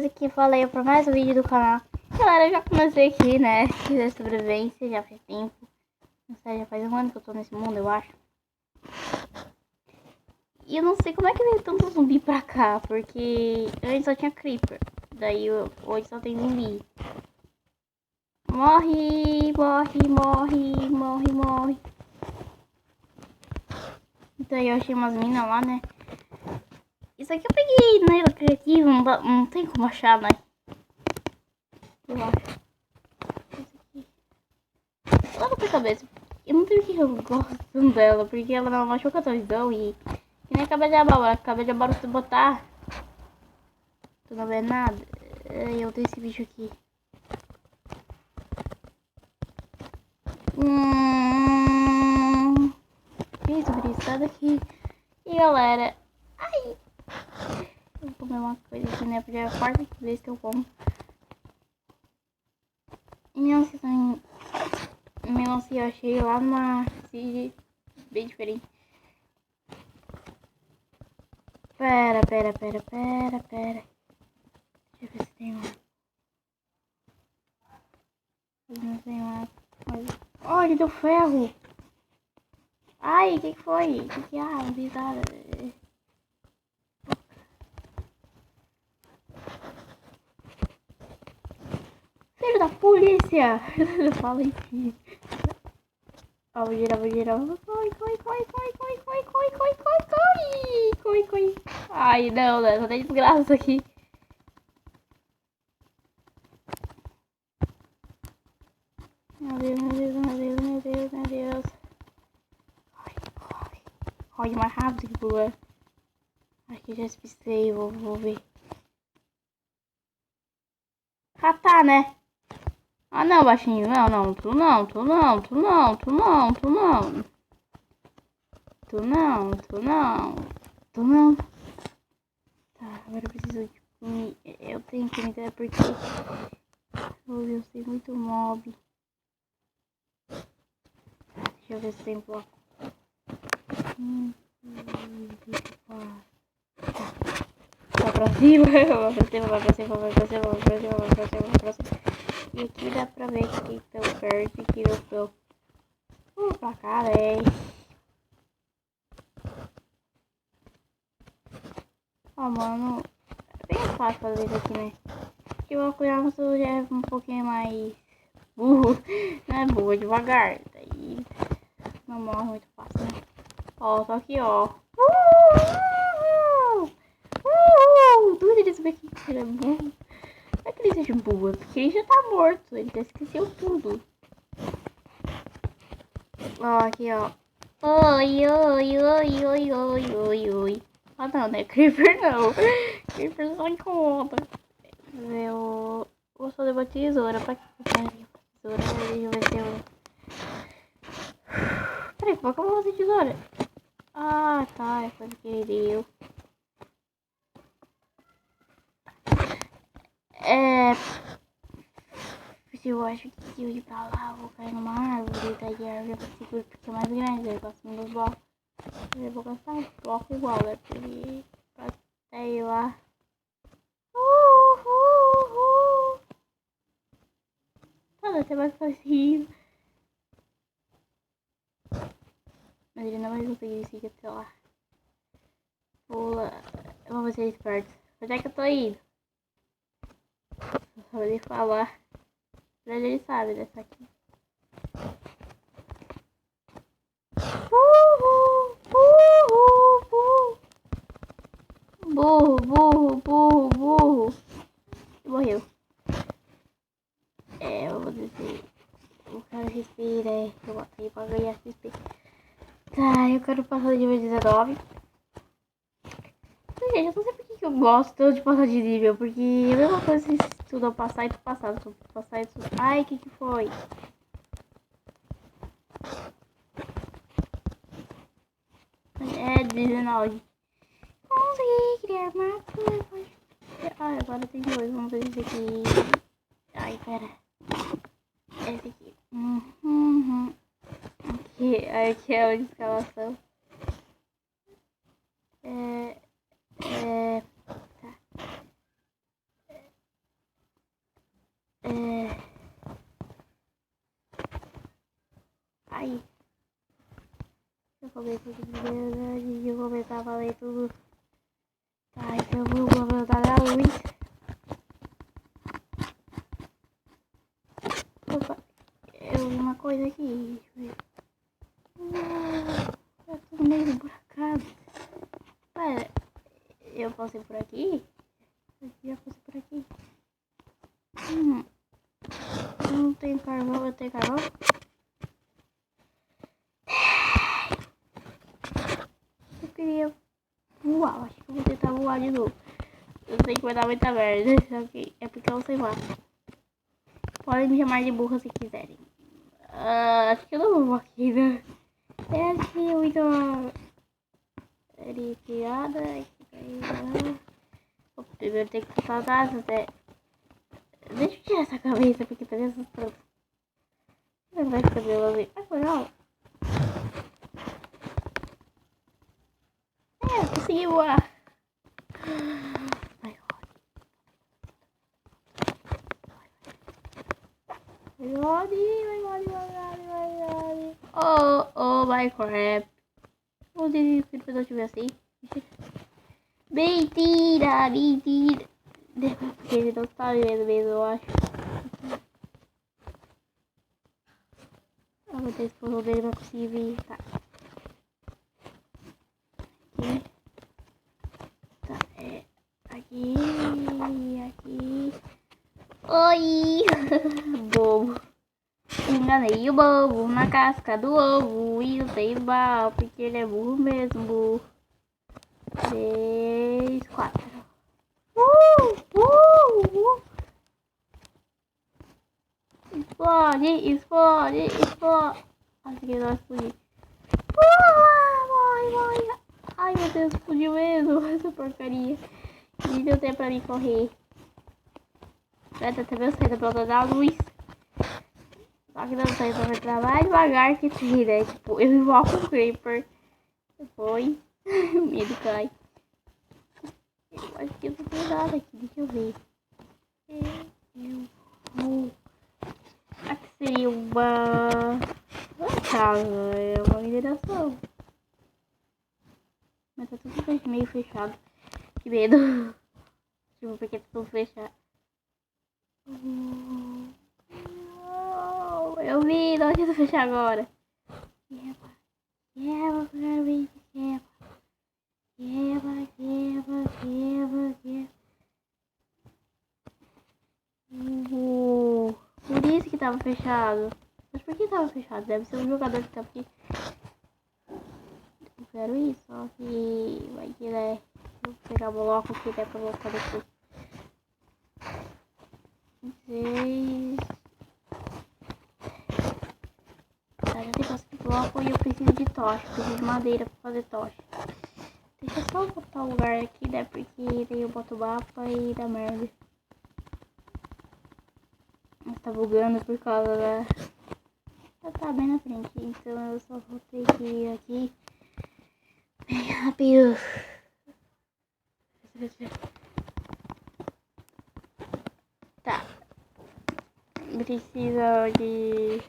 beleza? Aqui falei para mais um vídeo do canal. Galera, eu já comecei aqui, né? De sobrevivência, já faz tempo. Não sei, já faz um ano que eu tô nesse mundo, eu acho. E eu não sei como é que veio tanto zumbi pra cá, porque antes só tinha creeper. Daí hoje só tem zumbi. Morre, morre, morre, morre, morre. Então aí eu achei umas minas lá, né? Isso aqui eu peguei na ilha criativa, não tem como achar, né? Eu acho. Isso aqui. Lá na cabeça. Eu não sei o que eu gosto dela, porque ela não machuca a tua visão e... Que nem acaba de abalo se botar. Tu não vê nada. Eu tenho esse bicho aqui. Isso, Bri, sai daqui. E galera. Ai! Eu vou comer uma coisa aqui, né? Porque é a quarta vez que eu como. Melancia eu achei lá numa cidade bem diferente. Pera. Deixa eu ver se tem uma. Não tem uma. Olha, deu ferro. Ai, o que foi? Não vi nada. Filho da polícia! Fala aqui. Ó, vou girar. Corre. Ai, não, só tem desgraça aqui. Meu Deus. Corre mais rápido que pula. Aqui já despistei, vou ver. Ah, tá, né? Ah, não, baixinho. Não. Tu não. Tá, agora eu preciso de comida. Eu tenho comida porque eu sei muito mob. Deixa eu ver se tem bloco. Vai pra cima. E aqui dá pra ver que estão perto e que eu tô. Vamos pra cá, véi. Ó, mano. É bem fácil fazer isso aqui, né? Porque o Akuyamasu já é um pouquinho mais burro. Não é burro, é devagar. Daí não morre muito fácil, né? Ó, tô aqui, ó. Duvido de saber que ele é burro. Não é que ele seja burro, é porque ele já tá morto. Ele já esqueceu tudo. Ó, aqui, ó. Oi. Ah, não, né? Creeper não. Creeper só incomoda. Eu vou só levar tesoura. Pra que eu quero tesoura? Deixa eu ver se eu... Peraí, como é que eu vou fazer tesoura? Ah, tá. É coisa que ele deu. Eu acho que se eu ir pra lá, eu vou cair numa árvore. Daí a árvore vai ser porque é mais grande. Eu gosto dos blocos. Eu vou gastar um bloco igual, né? Porque até ir lá. Tá, até mais fácil. Mas ele não vai conseguir seguir até lá. Pula. Vamos ser espertos. Onde é que eu tô indo? Só ele falar. Ele sabe dessa aqui. Burro. Morreu. Eu vou dizer. O cara respira. Eu botei pra ganhar XP. Tá, eu quero passar de nível 19. Gente, eu não sei por que eu gosto tanto de passar de nível. Porque é a mesma coisa se tu passar e tu passar. Se tu passar e tu... Ai, o que foi? É 19. Consegui criar máquina. Ah, agora tem dois. Vamos ver esse aqui. Ai, pera. Esse aqui. Aqui é a escalação. Tá. começo de verdade, eu vou começar a falar tudo. Tá, então eu vou voltar a luz. Opa, eu vi uma coisa aqui. Tá tudo meio esburacado. Pera, eu posso ir por aqui? Eu posso ir por aqui. Não tenho carvão, eu tenho carvão. Eu queria voar, acho que eu vou tentar voar de novo. Eu sei que vai dar muita merda, só que é porque eu sei voar. Podem me chamar de burra se quiserem. Acho que eu não vou aqui, né? É assim, muito... Ele criada... Primeiro tem que saltar até... Deixa eu tirar essa cabeça porque tá me assustando. Não vai ficar assim. Ah, foi legal. Consegui voar. Vai, Rod. Oh, Minecraft. Onde que eu estiver assim? Mentira. Porque ele não tá vendo mesmo, eu acho. Eu vou ter esse pulo dele pra conseguir vir. Tá. Aqui. Tá, aqui. Oi! Bobo. Enganei o bobo na casca do ovo. E usei mal, porque ele é burro mesmo. 3, 4. Explode. Acho que não vai explodir. Morre. Ai, meu Deus, explodiu mesmo essa porcaria. E deu tempo pra mim correr. Vai até meu cedo pra eu dar a luz. Só que não sei, pra entrar mais devagar que tem, né? Tipo, eu invoco o Creeper. Foi. O medo cai. Eu acho que eu não tenho nada aqui, deixa eu ver. Eu vou... Aqui seria uma casa, é uma mineração. Mas tá tudo meio fechado. Que medo. Tipo, porque tá tudo fechado. Eu vi, não adianta fechar agora. Quebra. Por isso que tava fechado. Mas por que tava fechado? Deve ser um jogador que tava aqui. Eu quero isso, só que vai que, né? Vou pegar o bloco que der pra voltar depois. 6. Tá, já tem bastante bloco e eu preciso de tocha. Preciso de madeira pra fazer tocha. Deixa eu só botar o lugar aqui, né? Porque daí eu boto o mapa e dá merda. Mas tá bugando por causa da... Já tá bem na frente, então eu só vou ter que ir aqui bem rápido. Tá. Precisa de...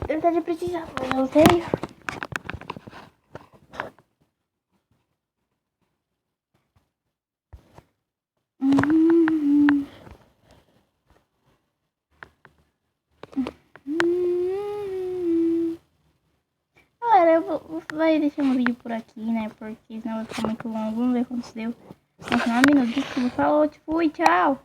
Na verdade precisa, mas não sei. Galera, eu vai deixar um vídeo por aqui, né? Porque senão vai ficar muito longo. Vamos ver quantos deu. 29 minutos. Falou, tipo, tchau.